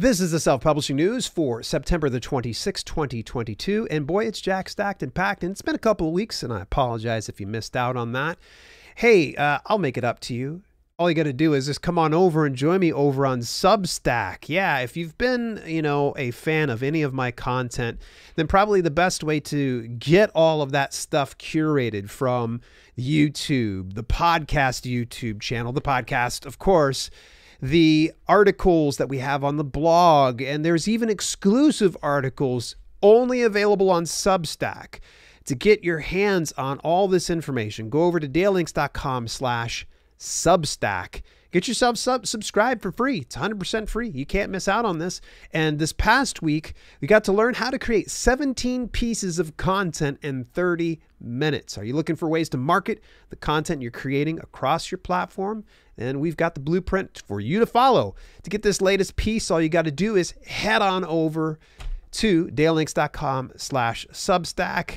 This is the self-publishing news for September the 26th, 2022. And boy, it's Jack stacked and packed. And it's been a couple of weeks, and I apologize if you missed out on that. Hey, I'll make it up to you. All you got to do is just come on over and join me over on Substack. Yeah, if you've been, a fan of any of my content, then probably the best way to get all of that stuff curated from YouTube, the podcast YouTube channel, the podcast, of course, the articles that we have on the blog, and there's even exclusive articles only available on Substack. To get your hands on all this information, go over to dalelinks.com/Substack. Get yourself subscribed for free. It's 100% free. You can't miss out on this. And this past week, we got to learn how to create 17 pieces of content in 30 minutes. Are you looking for ways to market the content you're creating across your platform? Then we've got the blueprint for you to follow. To get this latest piece, all you got to do is head on over to dalelinks.com/Substack.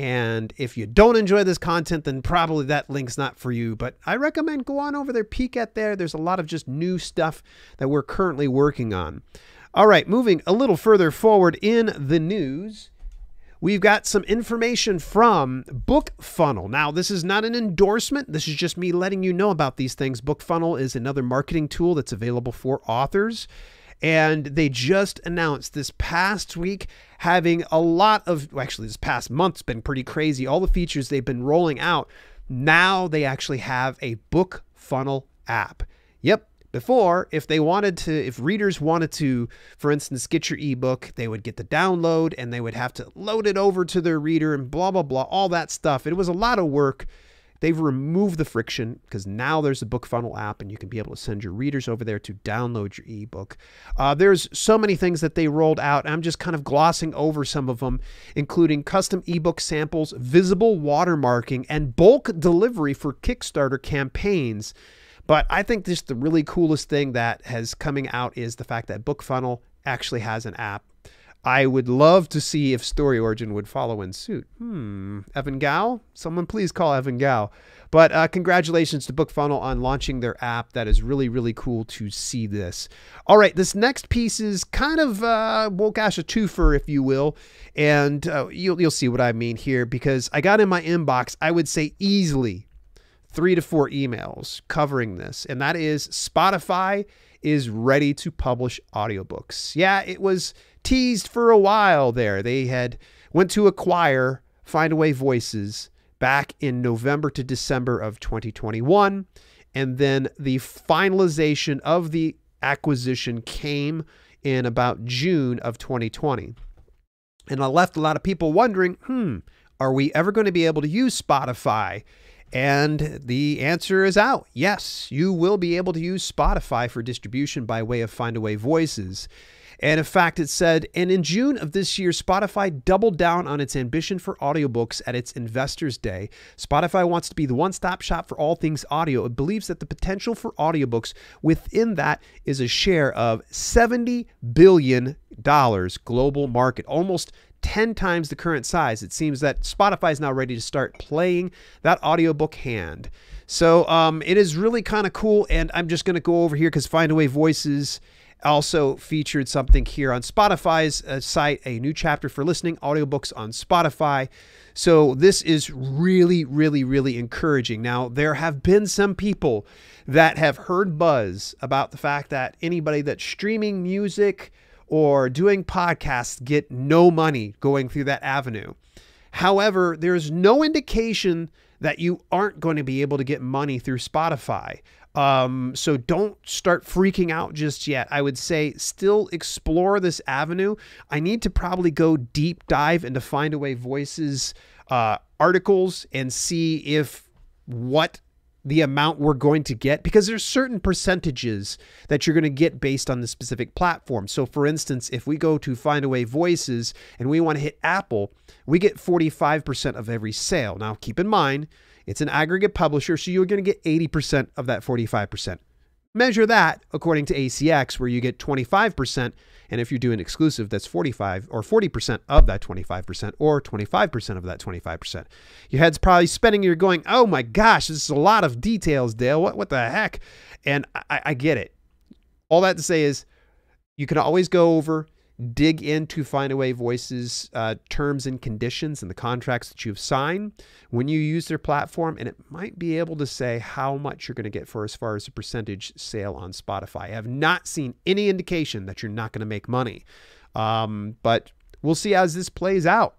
And if you don't enjoy this content, then probably that link's not for you. But I recommend go on over there, peek at there. There's a lot of just new stuff that we're currently working on. All right, moving a little further forward in the news, we've got some information from BookFunnel. Now, this is not an endorsement. This is just me letting you know about these things. BookFunnel is another marketing tool that's available for authors. And they just announced this past week having a lot of, actually this past month's been pretty crazy. All the features they've been rolling out. Now they actually have a BookFunnel app. Yep. Before, if readers wanted to, for instance, get your ebook, they would get the download and they would have to load it over to their reader and blah, blah, blah, all that stuff. It was a lot of work. They've removed the friction because now there's a BookFunnel app and you can be able to send your readers over there to download your ebook. There's so many things that they rolled out. I'm just kind of glossing over some of them, including custom ebook samples, visible watermarking, and bulk delivery for Kickstarter campaigns. But I think just the really coolest thing that has coming out is the fact that BookFunnel actually has an app. I would love to see if StoryOrigin would follow in suit. Evan Gao? Someone please call Evan Gao. But congratulations to BookFunnel on launching their app. That is really, really cool to see this. All right, this next piece is kind of, a twofer, if you will. And you'll see what I mean here because I got in my inbox, I would say easily 3 to 4 emails covering this. And that is Spotify is ready to publish audiobooks. Yeah, it was teased for a while there. They went to acquire Findaway Voices back in November to December of 2021. And then the finalization of the acquisition came in about June of 2020. And I left a lot of people wondering, are we ever going to be able to use Spotify? And the answer is out. Yes, you will be able to use Spotify for distribution by way of Findaway Voices. And in fact, it said, and in June of this year, Spotify doubled down on its ambition for audiobooks at its Investors Day. Spotify wants to be the one-stop shop for all things audio. It believes that the potential for audiobooks within that is a share of $70 billion global market, almost 10 times the current size. It seems that Spotify is now ready to start playing that audiobook hand. So it is really kind of cool. And I'm just going to go over here because Findaway Voices also featured something here on Spotify's site, a new chapter for listening audiobooks on Spotify. So this is really, really, really encouraging. Now, there have been some people that have heard buzz about the fact that anybody that's streaming music or doing podcasts get no money going through that avenue. However, there's no indication that you aren't going to be able to get money through Spotify. So don't start freaking out just yet. I would say still explore this avenue. I need to probably go deep dive into Findaway Voices articles and see what the amount we're going to get, because there's certain percentages that you're going to get based on the specific platform. So for instance, if we go to Findaway Voices and we want to hit Apple, we get 45% of every sale. Now keep in mind, it's an aggregate publisher, so you're going to get 80% of that 45%. Measure that according to ACX, where you get 25%. And if you're doing exclusive, that's 45 or 40% of that 25% or 25% of that 25%. Your head's probably spinning. You're going, oh my gosh, this is a lot of details, Dale. What the heck? And I get it. All that to say is You can always go over, dig into Findaway Voice's terms and conditions and the contracts that you've signed when you use their platform, and it might be able to say how much you're going to get for as far as a percentage sale on Spotify. I have not seen any indication that you're not going to make money, but we'll see as this plays out.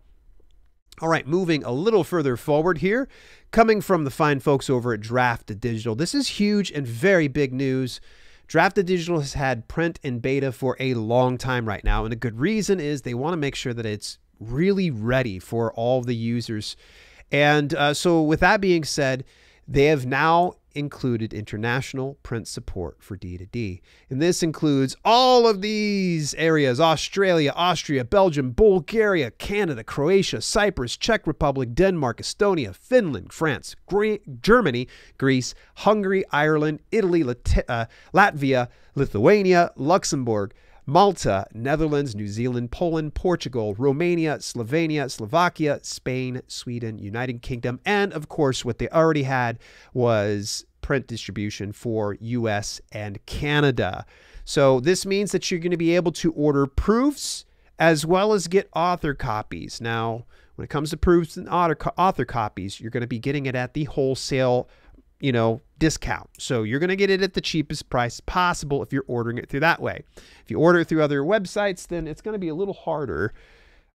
All right, moving a little further forward here, coming from the fine folks over at Draft Digital. This is huge and very big news. Draft Digital has had print and beta for a long time right now, and a good reason is they want to make sure that it's really ready for all the users. And so with that being said, they have now included international print support for D2D. And this includes all of these areas: Australia, Austria, Belgium, Bulgaria, Canada, Croatia, Cyprus, Czech Republic, Denmark, Estonia, Finland, France, Germany, Greece, Hungary, Ireland, Italy, Latvia, Lithuania, Luxembourg, Malta, Netherlands, New Zealand, Poland, Portugal, Romania, Slovenia, Slovakia, Spain, Sweden, United Kingdom, and of course what they already had was print distribution for US and Canada. So this means that you're going to be able to order proofs as well as get author copies. Now, when it comes to proofs and author copies, you're going to be getting it at the wholesale, discount. So you're going to get it at the cheapest price possible if you're ordering it through that way. If you order it through other websites, then it's going to be a little harder.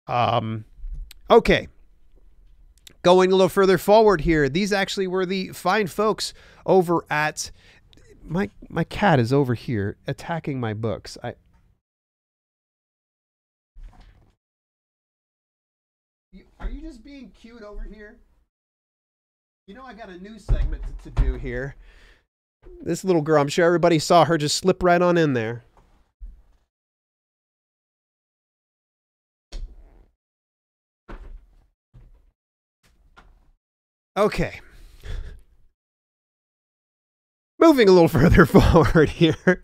Okay. Going a little further forward here, these actually were the fine folks over at my cat is over here attacking my books. Are you just being cute over here? I got a new segment to do here. This little girl, I'm sure everybody saw her just slip right on in there. Okay. Moving a little further forward here.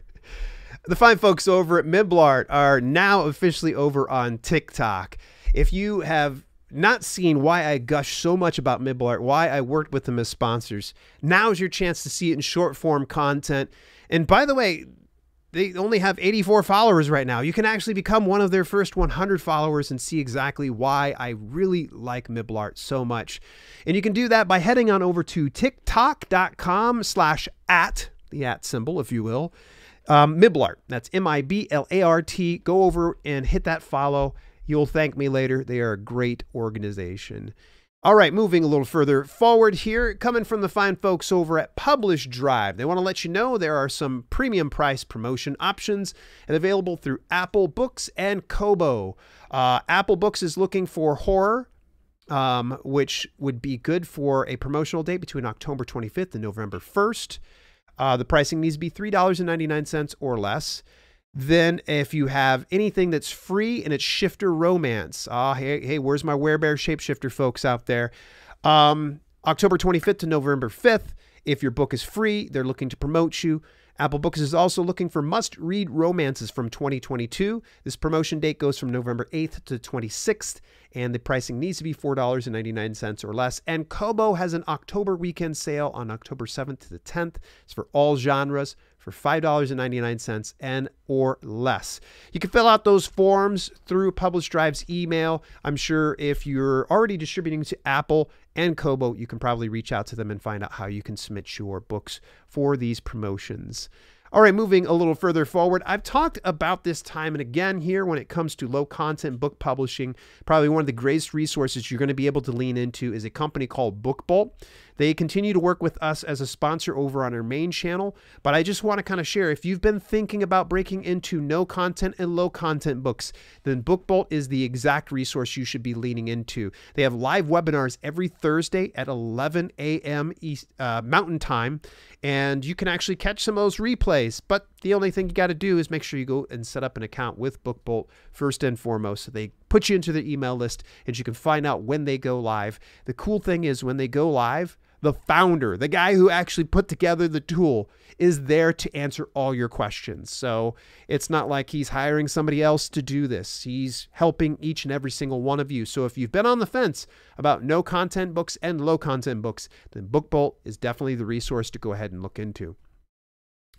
The fine folks over at Miblart are now officially over on TikTok. If you have not seen why I gush so much about Miblart, why I worked with them as sponsors, now's your chance to see it in short form content. And by the way, they only have 84 followers right now. You can actually become one of their first 100 followers and see exactly why I really like Miblart so much. And you can do that by heading on over to tiktok.com/@ the @ symbol, if you will. Miblart, that's MIBLART. Go over and hit that follow. You'll thank me later. They are a great organization. All right, moving a little further forward here, coming from the fine folks over at Publish Drive. They want to let you know there are some premium price promotion options and available through Apple Books and Kobo. Apple Books is looking for horror, which would be good for a promotional date between October 25th and November 1st. The pricing needs to be $3.99 or less. Then if you have anything that's free and it's shifter romance, hey, where's my Werebear shapeshifter folks out there? October 25th to November 5th. If your book is free, they're looking to promote you. Apple Books is also looking for must-read romances from 2022. This promotion date goes from November 8th to 26th, and the pricing needs to be $4.99 or less. And Kobo has an October weekend sale on October 7th to the 10th. It's for all genres for $5.99 and or less. You can fill out those forms through Publish Drive's email. I'm sure if you're already distributing to Apple and Kobo, you can probably reach out to them and find out how you can submit your books for these promotions. All right, moving a little further forward, I've talked about this time and again here when it comes to low content book publishing. Probably one of the greatest resources you're going to be able to lean into is a company called BookBolt. They continue to work with us as a sponsor over on our main channel, but I just want to kind of share, if you've been thinking about breaking into no content and low content books, then BookBolt is the exact resource you should be leaning into. They have live webinars every Thursday at 11 a.m. Mountain Time, and you can actually catch some of those replays, but the only thing you got to do is make sure you go and set up an account with BookBolt first and foremost. So they put you into their email list and you can find out when they go live. The cool thing is when they go live, the founder, the guy who actually put together the tool, is there to answer all your questions. So it's not like he's hiring somebody else to do this. He's helping each and every single one of you. So if you've been on the fence about no content books and low content books, then BookBolt is definitely the resource to go ahead and look into.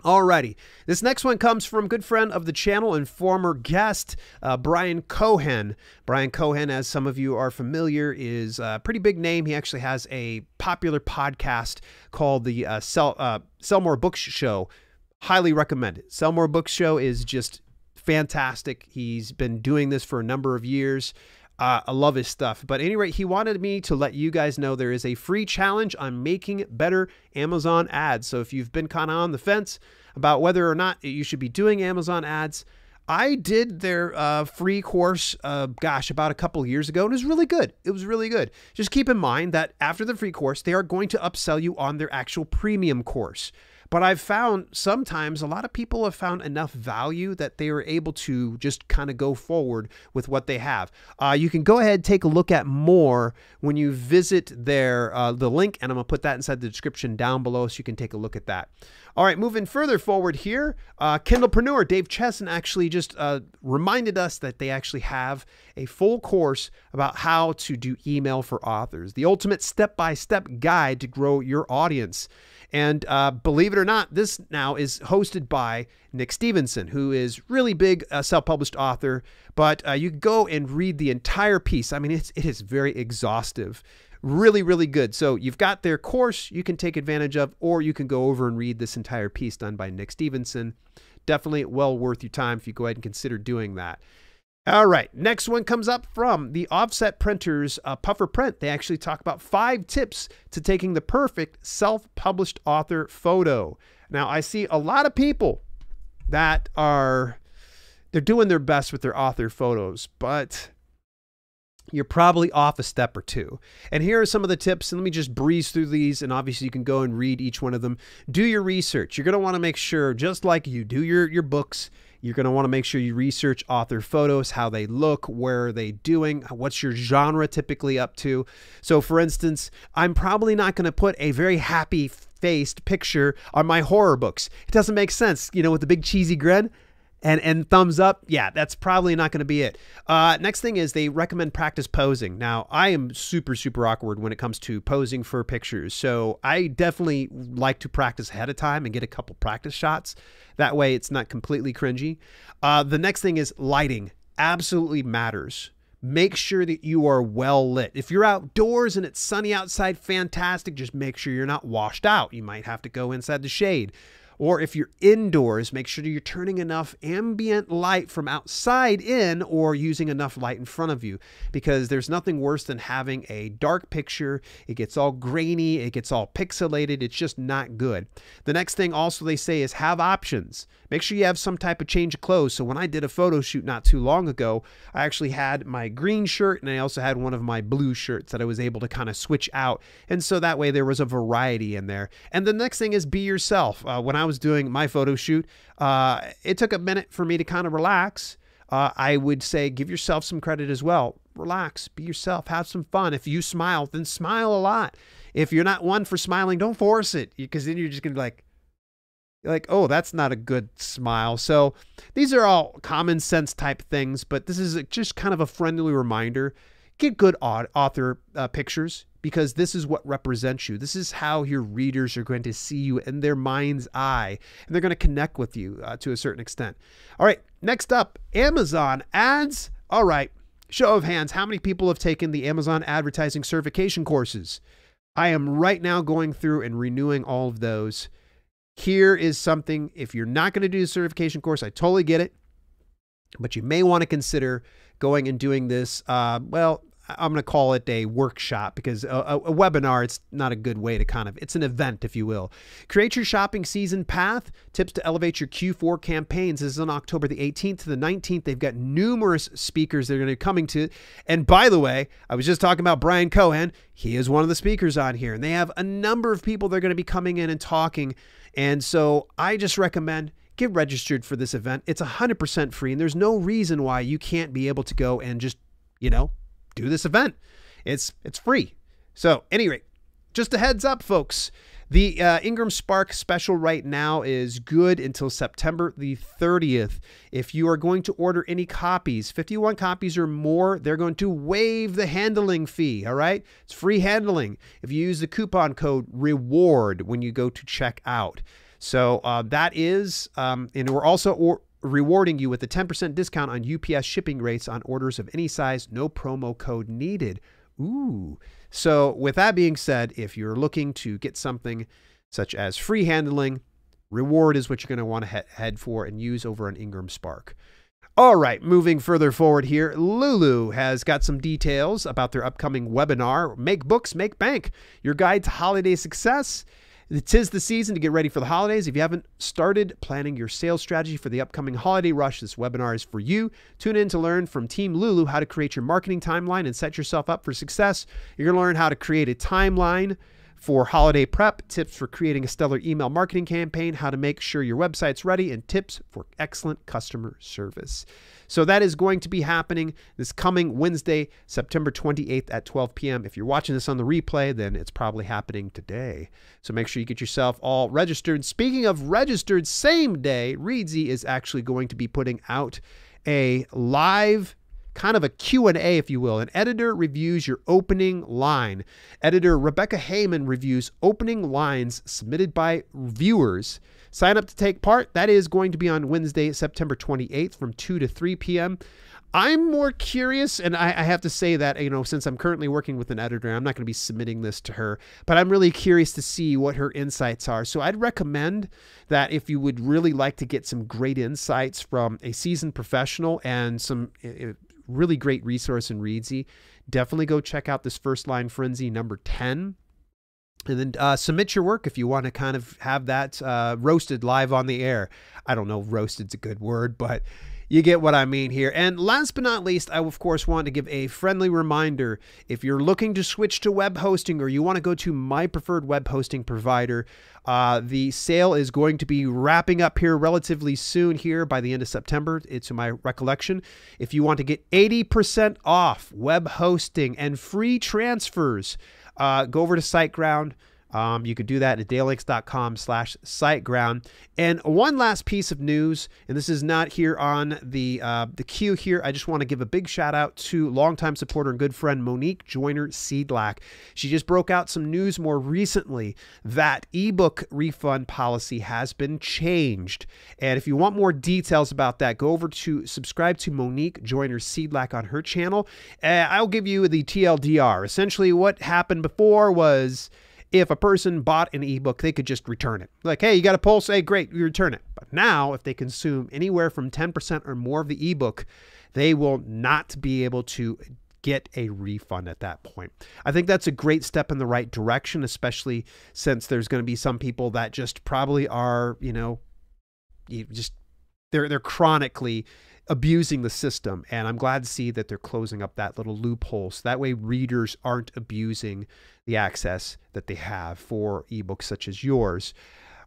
Alrighty, this next one comes from good friend of the channel and former guest, Brian Cohen. Brian Cohen, as some of you are familiar, is a pretty big name. He actually has a popular podcast called the Sell More Books Show. Highly recommend it. Sell More Books Show is just fantastic. He's been doing this for a number of years. I love his stuff. But at any rate, he wanted me to let you guys know there is a free challenge on making better Amazon ads. So if you've been kind of on the fence about whether or not you should be doing Amazon ads, I did their free course, about a couple of years ago, and it was really good. It was really good. Just keep in mind that after the free course, they are going to upsell you on their actual premium course. But I've found sometimes a lot of people have found enough value that they are able to just kind of go forward with what they have. You can go ahead and take a look at more when you visit their the link, and I'm going to put that inside the description down below so you can take a look at that. All right, moving further forward here, Kindlepreneur Dave Chesson actually just reminded us that they actually have a full course about how to do email for authors, the ultimate step-by-step guide to grow your audience. And believe it or not, this now is hosted by Nick Stephenson, who is really big self-published author, but you can go and read the entire piece. I mean, it is very exhaustive. Really, really good. So you've got their course you can take advantage of, or you can go over and read this entire piece done by Nick Stephenson. Definitely well worth your time if you go ahead and consider doing that. All right, next one comes up from the Offset Printers, Puffer Print. They actually talk about 5 tips to taking the perfect self-published author photo. Now, I see a lot of people that they're doing their best with their author photos, but you're probably off a step or two. And here are some of the tips, and let me just breeze through these, and obviously you can go and read each one of them. Do your research. You're going to want to make sure, just like you do your books, you're going to want to make sure you research author photos, how they look, where are they doing, what's your genre typically up to. So for instance, I'm probably not going to put a very happy faced picture on my horror books. It doesn't make sense, you know, with the big cheesy grin and thumbs up. Yeah, that's probably not going to be it. Next thing is they recommend practice posing. Now, I am super, super awkward when it comes to posing for pictures. So I definitely like to practice ahead of time and get a couple practice shots. That way it's not completely cringy. The next thing is lighting. Absolutely matters. Make sure that you are well lit. If you're outdoors and it's sunny outside, fantastic. Just make sure you're not washed out. You might have to go inside the shade. Or if you're indoors, make sure that you're turning enough ambient light from outside in, or using enough light in front of you, because there's nothing worse than having a dark picture. It gets all grainy, it gets all pixelated. It's just not good. The next thing also they say is have options. Make sure you have some type of change of clothes. So when I did a photo shoot not too long ago, I actually had my green shirt and I also had one of my blue shirts that I was able to kind of switch out. And so that way there was a variety in there. And the next thing is be yourself. When I was doing my photo shoot, it took a minute for me to kind of relax. I would say give yourself some credit as well. Relax, be yourself, have some fun. If you smile, then smile a lot. If you're not one for smiling, don't force it, because then you're just going to be like, oh, that's not a good smile. So these are all common sense type things, but this is just kind of a friendly reminder. Get good author pictures, because this is what represents you. This is how your readers are going to see you in their mind's eye, and they're going to connect with you to a certain extent. All right, next up, Amazon ads. All right, show of hands, how many people have taken the Amazon advertising certification courses? I am right now going through and renewing all of those. Here is something, if you're not going to do the certification course, I totally get it, but you may want to consider going and doing this. Well, I'm going to call it a workshop, because a webinar, it's not a good way to it's an event, if you will. Create your shopping season path, tips to elevate your Q4 campaigns. This is on October the 18th to the 19th. They've got numerous speakers they're going to be coming to. And by the way, I was just talking about Brian Cohen. He is one of the speakers on here, and they have a number of people they're going to be coming in and talking. And so I just recommend get registered for this event. It's 100% free, and there's no reason why you can't be able to go and just, you know, do this event. It's free. So anyway, just a heads up, folks. The Ingram Spark special right now is good until September the 30th. If you are going to order any copies, 51 copies or more, they're going to waive the handling fee. All right. It's free handling if you use the coupon code REWARD when you go to check out. So that is, and we're also rewarding you with a 10% discount on UPS shipping rates on orders of any size, no promo code needed. Ooh. So with that being said, if you're looking to get something such as free handling, Reward is what you're going to want to head for and use over on Ingram Spark. All right, moving further forward here, Lulu has got some details about their upcoming webinar, Make Books, Make Bank, your guide to holiday success. It is the season to get ready for the holidays. If you haven't started planning your sales strategy for the upcoming holiday rush, this webinar is for you. Tune in to learn from Team Lulu how to create your marketing timeline and set yourself up for success. You're going to learn how to create a timeline for holiday prep, tips for creating a stellar email marketing campaign, how to make sure your website's ready, and tips for excellent customer service. So that is going to be happening this coming Wednesday, September 28th at 12 p.m. If you're watching this on the replay, then it's probably happening today. So make sure you get yourself all registered. Speaking of registered, same day, Reedsy is actually going to be putting out a live kind of a Q&A, if you will. An editor reviews your opening line. Editor Rebecca Heyman reviews opening lines submitted by viewers. Sign up to take part. That is going to be on Wednesday, September 28th from 2 to 3 p.m. I'm more curious, and I have to say that, you know, since I'm currently working with an editor, I'm not going to be submitting this to her, but I'm really curious to see what her insights are. So I'd recommend that if you would really like to get some great insights from a seasoned professional and some really great resource in Reedsy, definitely go check out this First Line Frenzy number 10. And then submit your work if you want to kind of have that roasted live on the air. I don't know if roasted's a good word, but you get what I mean here. And last but not least, I, of course, want to give a friendly reminder. If you're looking to switch to web hosting or you want to go to my preferred web hosting provider, the sale is going to be wrapping up here relatively soon here by the end of September. It's my recollection. If you want to get 80% off web hosting and free transfers, go over to SiteGround. You could do that at dalex.com/SiteGround. And one last piece of news, and this is not here on the queue here. I just want to give a big shout out to longtime supporter and good friend Monique Joyner-Seidlack. She just broke out some news more recently that ebook refund policy has been changed. And if you want more details about that, go over to subscribe to Monique Joyner-Seidlack on her channel. I'll give you the TLDR. Essentially, what happened before was, if a person bought an ebook, they could just return it. Like, hey, you got a Pulse? Hey, great, you return it. But now, if they consume anywhere from 10% or more of the ebook, they will not be able to get a refund at that point. I think that's a great step in the right direction, especially since there's going to be some people that just probably are, you know, they're chronically abusing the system, and I'm glad to see that they're closing up that little loophole so that way readers aren't abusing the access that they have for ebooks such as yours.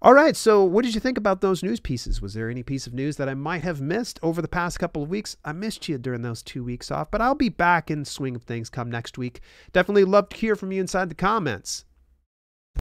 All right, so what did you think about those news pieces? Was there any piece of news that I might have missed over the past couple of weeks? I missed you during those 2 weeks off, but I'll be back in swing of things come next week. Definitely love to hear from you inside the comments.